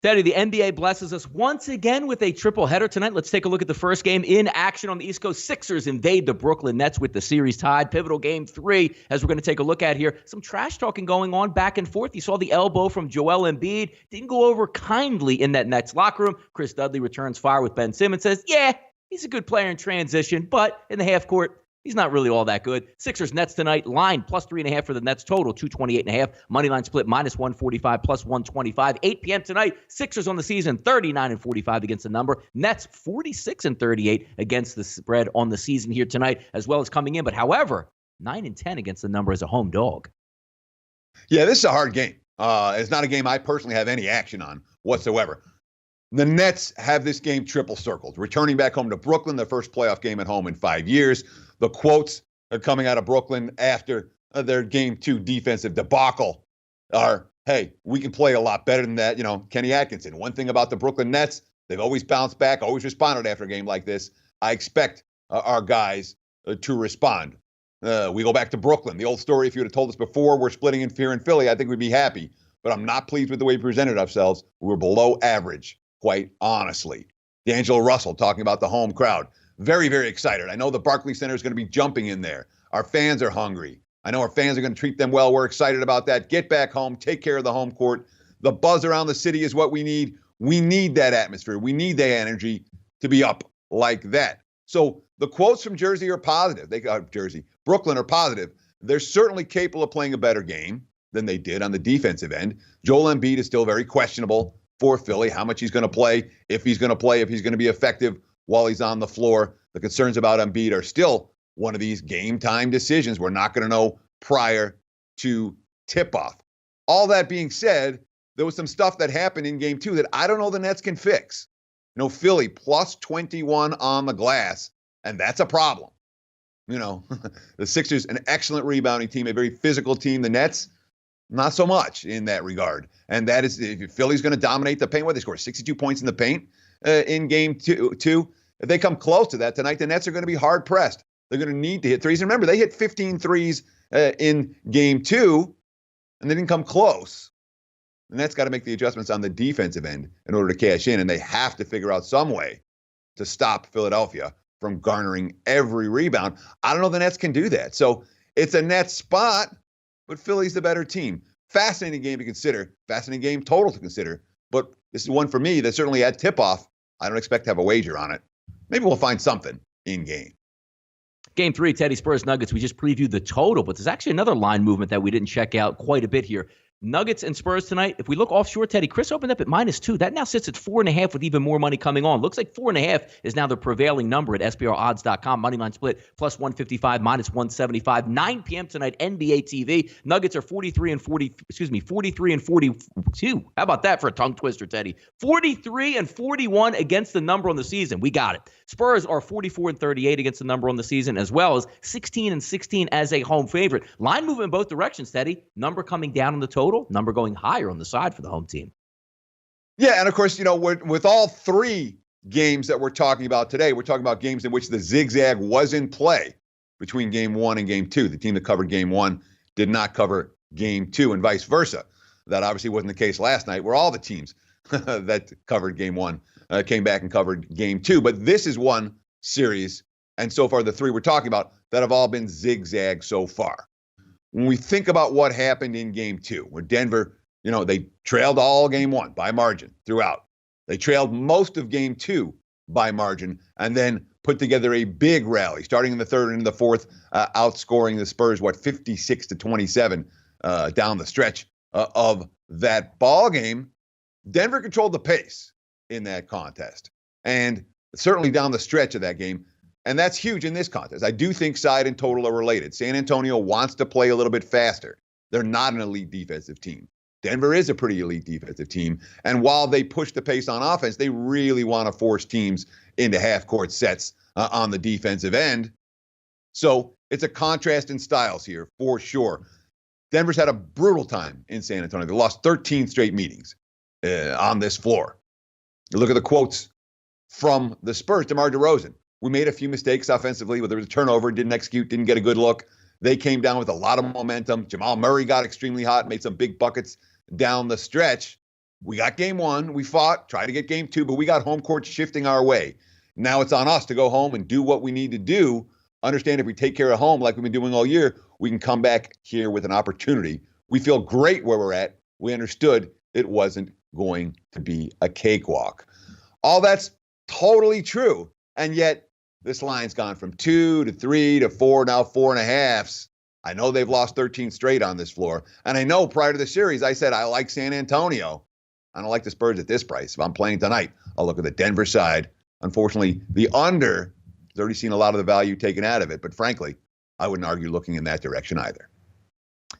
Teddy, the NBA blesses us once again with a triple header tonight. Let's take a look at the first game in action on the East Coast. Sixers invade the Brooklyn Nets with the series tied. Pivotal game 3, as we're going to take a look at here. Some trash talking going on back and forth. You saw the elbow from Joel Embiid. Didn't go over kindly in that Nets locker room. Chris Dudley returns fire with Ben Simmons. Says, yeah, he's a good player in transition, but in the half court, he's not really all that good. Sixers Nets tonight, line plus 3.5 for the Nets total, 228.5. Money line split minus 145 plus 125. 8 p.m. tonight, Sixers on the season, 39-45 against the number. Nets 46-38 against the spread on the season here tonight, as well as coming in. But however, 9-10 against the number as a home dog. Yeah, this is a hard game. It's not a game I personally have any action on whatsoever. The Nets have this game triple circled, returning back home to Brooklyn, their first playoff game at home in 5 years. The quotes are coming out of Brooklyn after their game 2 defensive debacle are, hey, we can play a lot better than that. You know, Kenny Atkinson. One thing about the Brooklyn Nets, they've always bounced back, always responded after a game like this. I expect our guys to respond. We go back to Brooklyn. The old story, if you would have told us before we're splitting in fear in Philly, I think we'd be happy. But I'm not pleased with the way we presented ourselves. We were below average, quite honestly. D'Angelo Russell talking about the home crowd. Very, very excited. I know the Barclays Center is going to be jumping in there. Our fans are hungry. I know our fans are going to treat them well. We're excited about that. Get back home. Take care of the home court. The buzz around the city is what we need. We need that atmosphere. We need that energy to be up like that. So the quotes from Jersey are positive. Brooklyn are positive. They're certainly capable of playing a better game than they did on the defensive end. Joel Embiid is still very questionable for Philly, how much he's going to play, if he's going to be effective while he's on the floor. The concerns about Embiid are still one of these game time decisions we're not going to know prior to tip-off. All that being said, there was some stuff that happened in game 2 that I don't know the Nets can fix. You know, Philly plus 21 on the glass, and that's a problem. You know, the Sixers, an excellent rebounding team, a very physical team. The Nets, not so much in that regard. And that is, if Philly's going to dominate the paint, they score 62 points in the paint in game two. If they come close to that tonight, the Nets are going to be hard pressed. They're going to need to hit threes. And remember, they hit 15 threes in game 2, and they didn't come close. The Nets got to make the adjustments on the defensive end in order to cash in, and they have to figure out some way to stop Philadelphia from garnering every rebound. I don't know if the Nets can do that. So it's a Nets spot, but Philly's the better team. Fascinating game to consider. Fascinating game total to consider. But this is one for me that certainly at tip-off, I don't expect to have a wager on it. Maybe we'll find something in game. Game 3, Teddy Spurs Nuggets. We just previewed the total, but there's actually another line movement that we didn't check out quite a bit here. Nuggets and Spurs tonight. If we look offshore, Teddy, Chris opened up at -2. That now sits at 4.5 with even more money coming on. Looks like 4.5 is now the prevailing number at SBRodds.com. Moneyline split plus 155, minus 175. 9 p.m. tonight, NBA TV. Nuggets are 43 and 42. How about that for a tongue twister, Teddy? 43 and 41 against the number on the season. We got it. Spurs are 44 and 38 against the number on the season, as well as 16 and 16 as a home favorite. Line movement in both directions, Teddy. Number coming down on the total. Number going higher on the side for the home team. Yeah, and of course, you know, with all 3 games that we're talking about today, we're talking about games in which the zigzag was in play between game 1 and game 2. The team that covered game 1 did not cover game 2 and vice versa. That obviously wasn't the case last night, where all the teams that covered game 1 came back and covered game 2. But this is one series, and so far the 3 we're talking about, that have all been zigzag so far. When we think about what happened in game 2, where Denver, you know, they trailed all game 1 by margin throughout. They trailed most of game 2 by margin and then put together a big rally, starting in the third and in the fourth, outscoring the Spurs, 56-27 down the stretch of that ball game. Denver controlled the pace in that contest, and certainly down the stretch of that game. And that's huge in this contest. I do think side and total are related. San Antonio wants to play a little bit faster. They're not an elite defensive team. Denver is a pretty elite defensive team. And while they push the pace on offense, they really want to force teams into half-court sets on the defensive end. So it's a contrast in styles here, for sure. Denver's had a brutal time in San Antonio. They lost 13 straight meetings on this floor. You look at the quotes from the Spurs. DeMar DeRozan. We made a few mistakes offensively, whether it was a turnover, didn't execute, didn't get a good look. They came down with a lot of momentum. Jamal Murray got extremely hot, made some big buckets down the stretch. We got game one. We fought, tried to get game two, but we got home court shifting our way. Now it's on us to go home and do what we need to do. Understand if we take care of home like we've been doing all year, we can come back here with an opportunity. We feel great where we're at. We understood it wasn't going to be a cakewalk. All that's totally true. And yet this line's gone from 2 to 3 to 4, now 4.5. I know they've lost 13 straight on this floor. And I know prior to the series, I said I like San Antonio. I don't like the Spurs at this price. If I'm playing tonight, I'll look at the Denver side. Unfortunately, the under has already seen a lot of the value taken out of it. But frankly, I wouldn't argue looking in that direction either.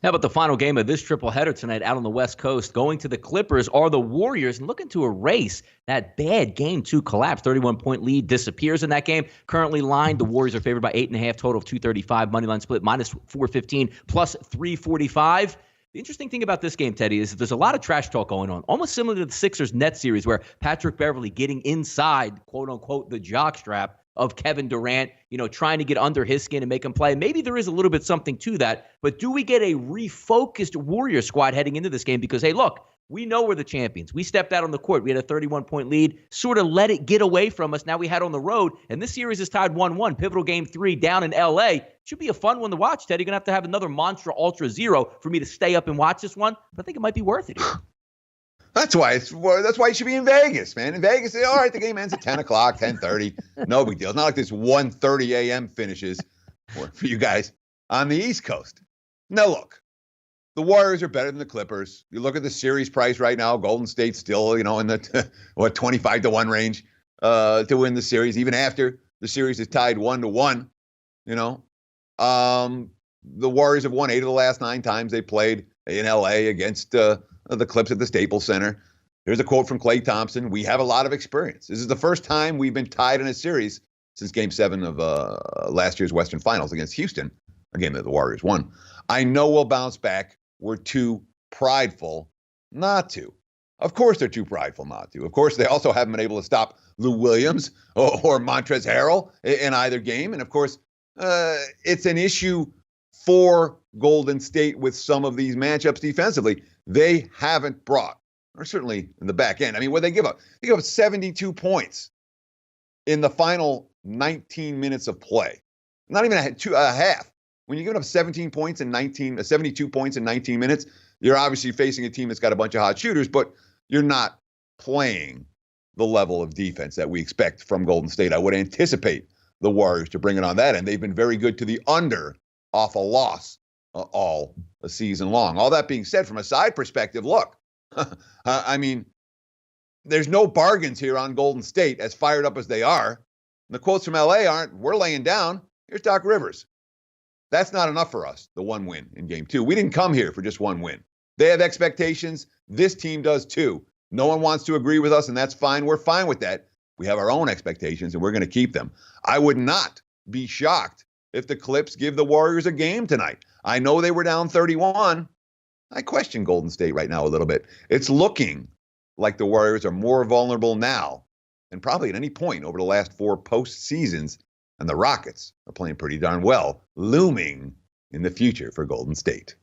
How about the final game of this triple header tonight out on the West Coast? Going to the Clippers are the Warriors and looking to erase that bad game two collapse. 31-point lead disappears in that game. Currently lined, the Warriors are favored by 8.5, total of 235. Moneyline split minus 415 plus 345. The interesting thing about this game, Teddy, is that there's a lot of trash talk going on, almost similar to the Sixers-Nets series where Patrick Beverley getting inside, quote-unquote, the jockstrap of Kevin Durant, trying to get under his skin and make him play. Maybe there is a little bit something to that, but do we get a refocused Warrior squad heading into this game? Because, hey, look, we know we're the champions. We stepped out on the court. We had a 31-point lead, sort of let it get away from us. Now we had on the road, and this series is tied 1-1. Pivotal game 3 down in L.A. Should be a fun one to watch, Teddy. You're going to have another Monster Ultra Zero for me to stay up and watch this one, but I think it might be worth it here. That's why you should be in Vegas, man. In Vegas, all right, the game ends at 10 o'clock, 10:30. No big deal. It's not like this 1:30 a.m. finishes for you guys on the East Coast. Now, look, the Warriors are better than the Clippers. You look at the series price right now, Golden State's still, in the 25-1 range to win the series, even after the series is tied 1-1. The Warriors have won 8 of the last 9 times they played in L.A. against the Clips at the Staples Center. Here's a quote from Klay Thompson. We have a lot of experience. This is the first time we've been tied in a series since Game 7 of last year's Western Finals against Houston, a game that the Warriors won. I know we'll bounce back. We're too prideful not to. Of course they're too prideful not to. Of course, they also haven't been able to stop Lou Williams or Montrezl Harrell in either game. And, of course, it's an issue for Golden State with some of these matchups defensively. They haven't brought, or certainly in the back end. I mean, what they give up? They give up 72 points in the final 19 minutes of play. Not even a half. When you're giving up 72 points in 19 minutes, you're obviously facing a team that's got a bunch of hot shooters, but you're not playing the level of defense that we expect from Golden State. I would anticipate the Warriors to bring it on that end. They've been very good to the under off a loss all a season long. All that being said, from a side perspective, look, I mean, there's no bargains here on Golden State, as fired up as they are. And the quotes from LA aren't, we're laying down. Here's Doc Rivers. That's not enough for us, the one win in game 2. We didn't come here for just one win. They have expectations. This team does too. No one wants to agree with us, and that's fine. We're fine with that. We have our own expectations, and we're going to keep them. I would not be shocked if the Clips give the Warriors a game tonight. I know they were down 31. I question Golden State right now a little bit. It's looking like the Warriors are more vulnerable now than probably at any point over the last 4 postseasons, and the Rockets are playing pretty darn well, looming in the future for Golden State.